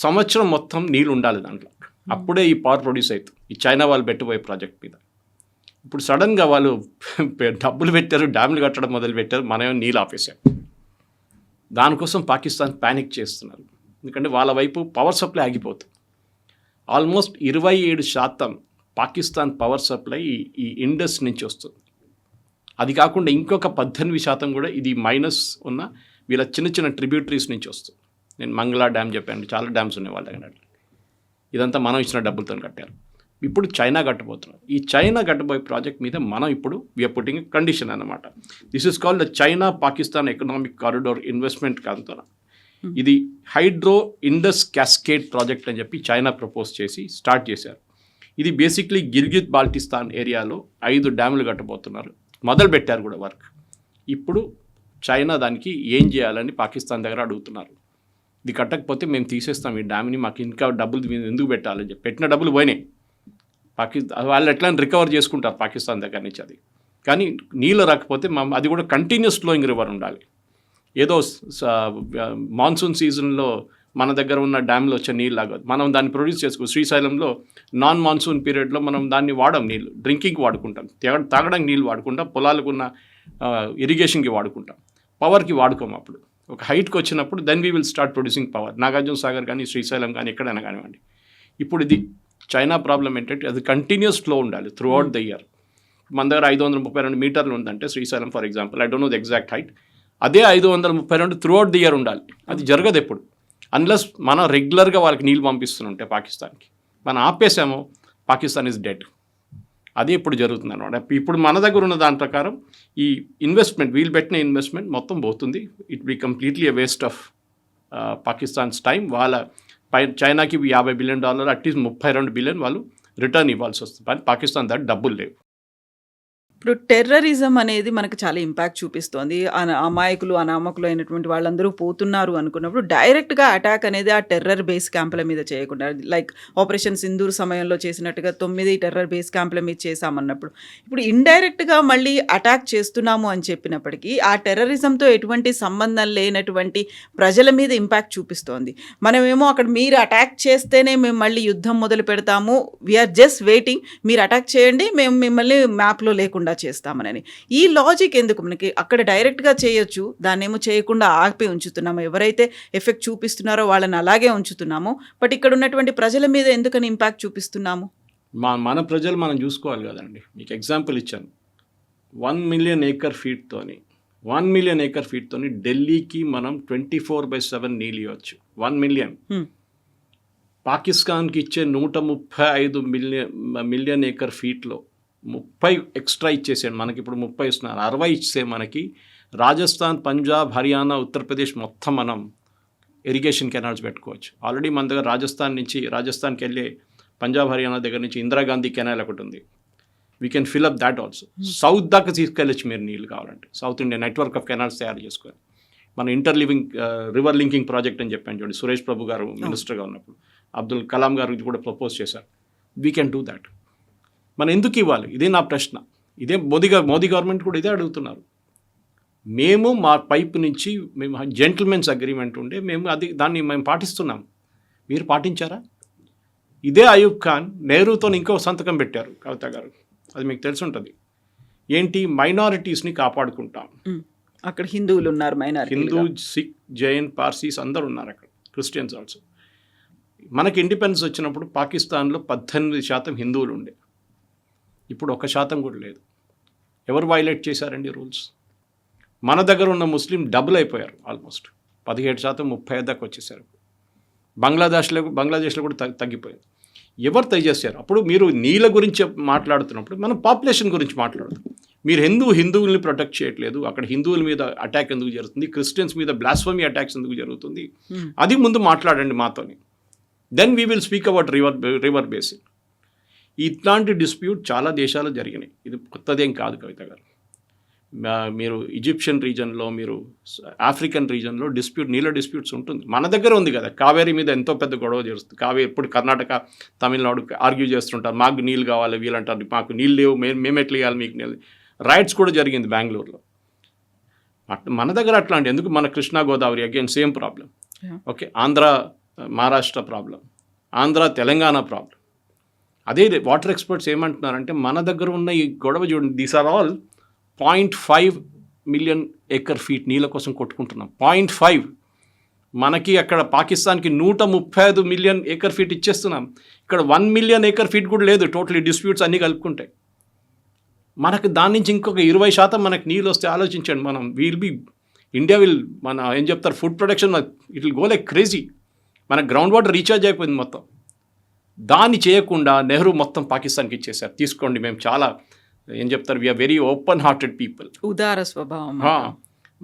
సంవత్సరం మొత్తం నీళ్ళు ఉండాలి దాంట్లో, అప్పుడే ఈ పవర్ ప్రొడ్యూస్ అవుతుంది ఈ చైనా వాళ్ళు పెట్టబోయే ప్రాజెక్ట్ మీద. ఇప్పుడు సడన్గా వాళ్ళు డబ్బులు పెట్టారు, డ్యామ్లు కట్టడం మొదలు పెట్టారు, మనమే నీళ్ళు ఆపేశారు. దానికోసం పాకిస్తాన్ ప్యానిక్ చేస్తున్నారు, ఎందుకంటే వాళ్ళ వైపు పవర్ సప్లై ఆగిపోతుంది. ఆల్మోస్ట్ 27% పాకిస్తాన్ పవర్ సప్లై ఈ ఇండస్ నుంచి వస్తుంది. అది కాకుండా ఇంకొక 18% కూడా ఇది మైనస్ ఉన్న వీళ్ళ చిన్న చిన్న ట్రిబ్యూటరీస్ నుంచి వస్తుంది. నేను మంగళా డ్యామ్ చెప్పాను, చాలా డ్యామ్స్ ఉన్నాయి వాళ్ళ దగ్గర, ఇదంతా మనం ఇచ్చిన డబ్బులతో కట్టారు. ఇప్పుడు చైనా కట్టబోతున్నారు. ఈ చైనా కట్టబోయే ప్రాజెక్ట్ మీద మనం ఇప్పుడు వీఆర్ పుట్టింగ్ కండిషన్ అన్నమాట. This is called the China Pakistan economic corridor investment కాంతోనా. ఇది హైడ్రో ఇండస్ క్యాస్కేడ్ ప్రాజెక్ట్ అని చెప్పి చైనా ప్రపోజ్ చేసి స్టార్ట్ చేశారు. ఇది బేసిక్లీ గిల్గిత్ బాల్టిస్తాన్ ఏరియాలో 5 డ్యాములు కట్టబోతున్నారు, మొదలు పెట్టారు కూడా వర్క్. ఇప్పుడు చైనా దానికి ఏం చేయాలని పాకిస్తాన్ దగ్గర అడుగుతున్నారు. ఇది కట్టకపోతే మేము తీసేస్తాం ఈ డ్యామ్ని, మాకు ఇంకా డబ్బులు ఎందుకు పెట్టాలని చెప్పి, పెట్టిన డబ్బులు పోయినాయి. వాళ్ళు ఎట్లా రికవర్ చేసుకుంటారు పాకిస్తాన్ దగ్గర నుంచి అది. కానీ నీళ్ళు రాకపోతే అది కూడా కంటిన్యూస్ ఫ్లోయింగ్ రివర్ ఉండాలి. ఏదో మాన్సూన్ సీజన్లో మన దగ్గర ఉన్న డ్యామ్లో వచ్చే నీళ్ళు లాగా మనం దాన్ని ప్రొడ్యూస్ చేసుకో. శ్రీశైలంలో నాన్ మాన్సూన్ పీరియడ్లో మనం దాన్ని వాడం, నీళ్ళు డ్రింకింగ్కి వాడుకుంటాం, తాగడానికి నీళ్ళు వాడుకుంటాం, పొలాలకు ఉన్న ఇరిగేషన్కి వాడుకుంటాం, పవర్కి వాడుకోము. అప్పుడు ఒక హైట్కి వచ్చినప్పుడు then we will start producing power. Nagarjuna Sagar కానీ శ్రీశైలం కానీ ఎక్కడైనా కానివ్వండి. ఇప్పుడు ఇది చైనా ప్రాబ్లం ఏంటంటే అది కంటిన్యూస్ ఫ్లో ఉండాలి త్రూ అవుట్ ద ఇయర్. మన దగ్గర 532 మీటర్లు ఉందంటే Srisailam for example, I don't know the exact height, అదే 532 త్రూ అవుట్ ది ఇయర్ ఉండాలి. అది జరగదు ఎప్పుడు, అన్లెస్ మనం రెగ్యులర్గా వాళ్ళకి నీళ్ళు పంపిస్తుంటే పాకిస్తాన్కి. మనం ఆపేసామో పాకిస్తాన్ ఈజ్ డెడ్. అది ఇప్పుడు జరుగుతుంది అనమాట. ఇప్పుడు మన దగ్గర ఉన్న దాని ప్రకారం ఈ ఇన్వెస్ట్మెంట్, వీళ్ళు పెట్టిన ఇన్వెస్ట్మెంట్ మొత్తం పోతుంది. It be completely a waste of Pakistan's time. వాళ్ళ చైనాకి $50 బిలియన్, అట్లీస్ట్ 32 బిలియన్ వాళ్ళు రిటర్న్ ఇవ్వాల్సి వస్తుంది. కానీ పాకిస్తాన్ దగ్గర డబ్బులు లేవు. ఇప్పుడు టెర్రరిజం అనేది మనకు చాలా ఇంపాక్ట్ చూపిస్తోంది. అమాయకులు, అనామకులు అయినటువంటి వాళ్ళందరూ పోతున్నారు అనుకున్నప్పుడు డైరెక్ట్గా అటాక్ అనేది ఆ టెర్రర్ బేస్ క్యాంపుల మీద చేయకుండా, లైక్ ఆపరేషన్ సింధూర్ సమయంలో చేసినట్టుగా 9 టెర్రర్ బేస్ క్యాంపుల మీద చేశామన్నప్పుడు ఇప్పుడు ఇండైరెక్ట్గా మళ్ళీ అటాక్ చేస్తున్నాము అని చెప్పినప్పటికీ ఆ టెర్రరిజంతో ఎటువంటి సంబంధం లేనటువంటి ప్రజల మీద ఇంపాక్ట్ చూపిస్తోంది. మనమేమో అక్కడ మీరు అటాక్ చేస్తేనే మేము మళ్ళీ యుద్ధం మొదలు పెడతాము, వీఆర్ జస్ట్ వెయిటింగ్, మీరు అటాక్ చేయండి, మేము మిమ్మల్ని మ్యాప్లో లేకుండా లేకుండా చేస్తామని. ఈ లాజిక్ ఎందుకు మనకి? అక్కడ డైరెక్ట్గా చేయొచ్చు, దాన్నేమో చేయకుండా ఆపి ఉంచుతున్నాము. ఎవరైతే ఎఫెక్ట్ చూపిస్తున్నారో వాళ్ళని అలాగే ఉంచుతున్నాము. బట్ ఇక్కడ ఉన్నటువంటి ప్రజల మీద ఎందుకని ఇంపాక్ట్ చూపిస్తున్నాము? మన ప్రజలు మనం చూసుకోవాలి కదండి. మీకు ఎగ్జాంపుల్ ఇచ్చాను. 1 మిలియన్ ఏకర్ ఫీట్తోని ఢిల్లీకి మనం 24/7 నీళ్ళు ఇవ్వచ్చు. 1 మిలియన్. పాకిస్తాన్కి ఇచ్చే 135 మిలియన్ ఏకర్ ఫీట్లో 30 ఎక్స్ట్రా ఇచ్చేసాడు. మనకి ఇప్పుడు 30 ఇస్తున్నారు, 60 ఇచ్చే మనకి రాజస్థాన్, పంజాబ్, హర్యానా, ఉత్తరప్రదేశ్ మొత్తం మనం ఇరిగేషన్ కెనాల్స్ పెట్టుకోవచ్చు. ఆల్రెడీ మన దగ్గర రాజస్థాన్కి వెళ్ళే పంజాబ్, హర్యానా దగ్గర నుంచి ఇందిరాగాంధీ కెనాల్ ఒకటి ఉంది. We can fill up that also. South దాకా తీసుకెళ్ళచ్చు మీరు నీళ్ళు కావాలంటే. South India network of canals తయారు చేసుకోవాలి. మన రివర్ లింకింగ్ ప్రాజెక్ట్ అని చెప్పాను చూడండి, సురేష్ ప్రభు గారు మినిస్టర్గా ఉన్నప్పుడు అబ్దుల్ కలాం గారు కూడా ప్రపోజ్ చేశారు. We can do that. మనం ఎందుకు ఇవ్వాలి? ఇదే నా ప్రశ్న. ఇదే మోదీ గవర్నమెంట్ కూడా ఇదే అడుగుతున్నారు. మేము మా పైపు నుంచి జెంటిల్మెన్స్ అగ్రిమెంట్ ఉండే దాన్ని మేము పాటిస్తున్నాం. మీరు పాటించారా? ఇదే అయూబ్ ఖాన్ నెహ్రూతో ఇంకో సంతకం పెట్టారు కవిత గారు, అది మీకు తెలిసి ఉంటుంది. ఏంటి? మైనారిటీస్ని కాపాడుకుంటాం. అక్కడ హిందువులు ఉన్నారు, హిందూ, సిక్, జైన్, పార్సీస్ అందరు ఉన్నారు అక్కడ, క్రిస్టియన్స్ ఆల్సో. మనకి ఇండిపెండెన్స్ వచ్చినప్పుడు పాకిస్తాన్లో 18% హిందువులు ఉండే, ఇప్పుడు 1% కూడా లేదు. ఎవరు వైలేట్ చేశారండి రూల్స్? మన దగ్గర ఉన్న ముస్లిం డబుల్ అయిపోయారు, ఆల్మోస్ట్ 17%, 30% దాకా వచ్చేసారు. బంగ్లాదేశ్లో కూడా తగ్గిపోయింది. ఎవరు చేశారు? అప్పుడు మీరు నీళ్ళ గురించి మాట్లాడుతున్నప్పుడు మనం పాపులేషన్ గురించి మాట్లాడుతాం. మీరు హిందువుల్ని ప్రొటెక్ట్ చేయట్లేదు, అక్కడ హిందువుల మీద అటాక్ ఎందుకు జరుగుతుంది, క్రిస్టియన్స్ మీద బ్లాస్ఫమీ అటాక్స్ ఎందుకు జరుగుతుంది, అది ముందు మాట్లాడండి మాతోని. Then we will speak about river basin. ఇట్లాంటి డిస్ప్యూట్ చాలా దేశాలు జరిగినాయి, ఇది కొత్తదేం కాదు కవిత గారు. మీరు ఈజిప్షియన్ రీజన్లో, మీరు ఆఫ్రికన్ రీజన్లో నీళ్ళ డిస్ప్యూట్స్ ఉంటుంది. మన దగ్గర ఉంది కదా, కావేరీ మీద ఎంతో పెద్ద గొడవ జరుగుతుంది. ఎప్పుడు కర్ణాటక, తమిళనాడు ఆర్గ్యూ చేస్తుంటారు, మాకు నీళ్ళు కావాలి, వీళ్ళంటారు మాకు నీళ్ళు లేవు, మేము ఎట్లా ఇవ్వాలి మీకు నీళ్ళు. రైట్స్ కూడా జరిగింది బెంగళూరులో. మన దగ్గర అట్లాంటి ఎందుకు? మన Krishna Godavari again same problem. Okay, Andhra Maharashtra problem, Andhra Telangana problem. అదే వాటర్ ఎక్స్పర్ట్స్ ఏమంటున్నారంటే మన దగ్గర ఉన్న ఈ గొడవ చూడండి, these are all 0.5 million acre feet నీళ్ళ కోసం కొట్టుకుంటున్నాం. 0.5. మనకి అక్కడ పాకిస్తాన్కి 135 మిలియన్ ఏకర్ ఫీట్ ఇచ్చేస్తున్నాం. ఇక్కడ 1 మిలియన్ ఏకర్ ఫీట్ కూడా లేదు, టోటలీ డిస్ప్యూట్స్ అన్నీ కలుపుకుంటాయి. మనకు దాని నుంచి ఇంకొక 20% మనకు నీళ్ళు వస్తే ఆలోచించండి. మనం ఇండియా మన ఏం చెప్తారు, food production it will go like crazy. మన గ్రౌండ్ వాటర్ రీఛార్జ్ అయిపోయింది మొత్తం. దాన్ని చేయకుండా నెహ్రూ మొత్తం పాకిస్తాన్కి ఇచ్చేసారు. తీసుకోండి, మేము చాలా ఏం చెప్తారు, we're very open hearted people, ఉదార స్వభావం.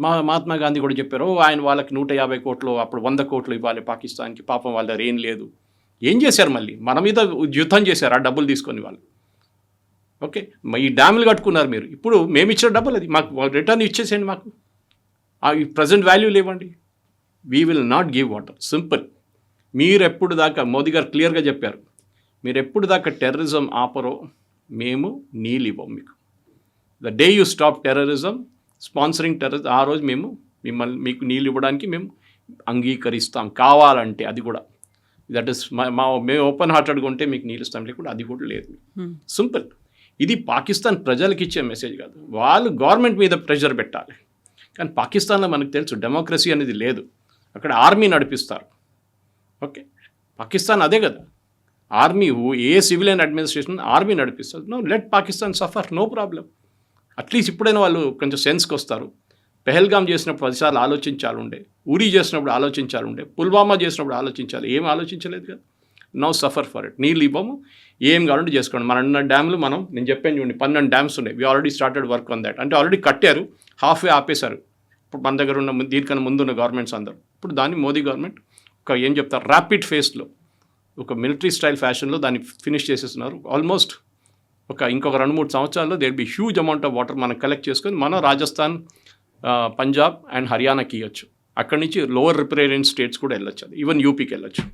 మహాత్మా గాంధీ కూడా చెప్పారు, వాళ్ళకి 150 కోట్లు, అప్పుడు 100 కోట్లు ఇవ్వాలి పాకిస్తాన్కి, పాపం వాళ్ళ దగ్గర ఏం లేదు. ఏం చేశారు? మళ్ళీ మన మీద యుద్ధం చేశారు ఆ డబ్బులు తీసుకొని వాళ్ళు. ఓకే, ఈ డ్యాములు కట్టుకున్నారు మీరు. ఇప్పుడు మేము ఇచ్చిన డబ్బులు అది మాకు రిటర్న్ ఇచ్చేసేయండి, మాకు ఈ ప్రజెంట్ వాల్యూ లేవండి. We will not give water, simple. మీరు ఎప్పుడు దాకా, మోదీ గారు క్లియర్గా చెప్పారు, మీరు ఎప్పుడు దాకా టెర్రరిజం ఆపరో మేము నీళ్ళు ఇవ్వం మీకు. The day you stop terrorism, sponsoring terrorism, ఆ రోజు మీకు నీళ్ళు ఇవ్వడానికి మేము అంగీకరిస్తాం, కావాలంటే. అది కూడా దట్ ఈస్ మేము ఓపెన్ హార్టెడ్గా ఉంటే మీకు నీళ్ళు ఇస్తాం, లేకుండా అది కూడా లేదు. సింపుల్. ఇది పాకిస్తాన్ ప్రజలకు ఇచ్చే మెసేజ్ కాదు, వాళ్ళు గవర్నమెంట్ మీద ప్రెషర్ పెట్టాలి. కానీ పాకిస్తాన్లో మనకు తెలుసు డెమోక్రసీ అనేది లేదు, అక్కడ ఆర్మీ నడిపిస్తారు. ఓకే, పాకిస్తాన్ అదే కదా, army, a civilian administration army నడిపిస్తారు. No, let Pakistan suffer, no problem. At least ఇప్పుడైనా వాళ్ళు కొంచెం సెన్స్కి వస్తారు. పెహల్గాం చేసినప్పుడు 10 సార్లు ఆలోచించాలి ఉండే, ఉరీ చేసినప్పుడు ఆలోచించాలి ఉండే, పుల్వామా చేసినప్పుడు ఆలోచించాలి, ఏం ఆలోచించలేదు కదా. Now suffer for it. నీళ్ళు ఇవ్వము, ఏం కావాలంటే చేసుకోండి. మన డ్యామ్లు నేను చెప్పాను చూడండి, 12 డ్యామ్స్ ఉన్నాయి. We already started work on that. అంటే ఆల్రెడీ కట్టారు, హాఫ్ వే ఆపేశారు. ఇప్పుడు మన దగ్గర ఉన్న దీనికన్నా ముందున్న గవర్నమెంట్స్ అందరూ. ఇప్పుడు దాన్ని మోదీ గవర్నమెంట్ ఒక ఏం చెప్తారు, ర్యాపిడ్ ఫేస్లో, ఒక మిలిటరీ స్టైల్ ఫ్యాషన్లో దాన్ని ఫినిష్ చేసేస్తున్నారు. ఆల్మోస్ట్ ఇంకొక 2-3 సంవత్సరాల్లో there be huge amount of water మనం కలెక్ట్ చేసుకొని మనం రాజస్థాన్, పంజాబ్ అండ్ హర్యానాకి ఇవ్వచ్చు. అక్కడి నుంచి లోవర్ రిప్రజెంటేటివ్ స్టేట్స్ కూడా వెళ్ళొచ్చు, ఈవెన్ యూపీకి వెళ్ళొచ్చు.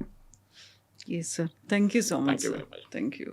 Yes, sir. Thank you so much. Thank you very much. Thank you.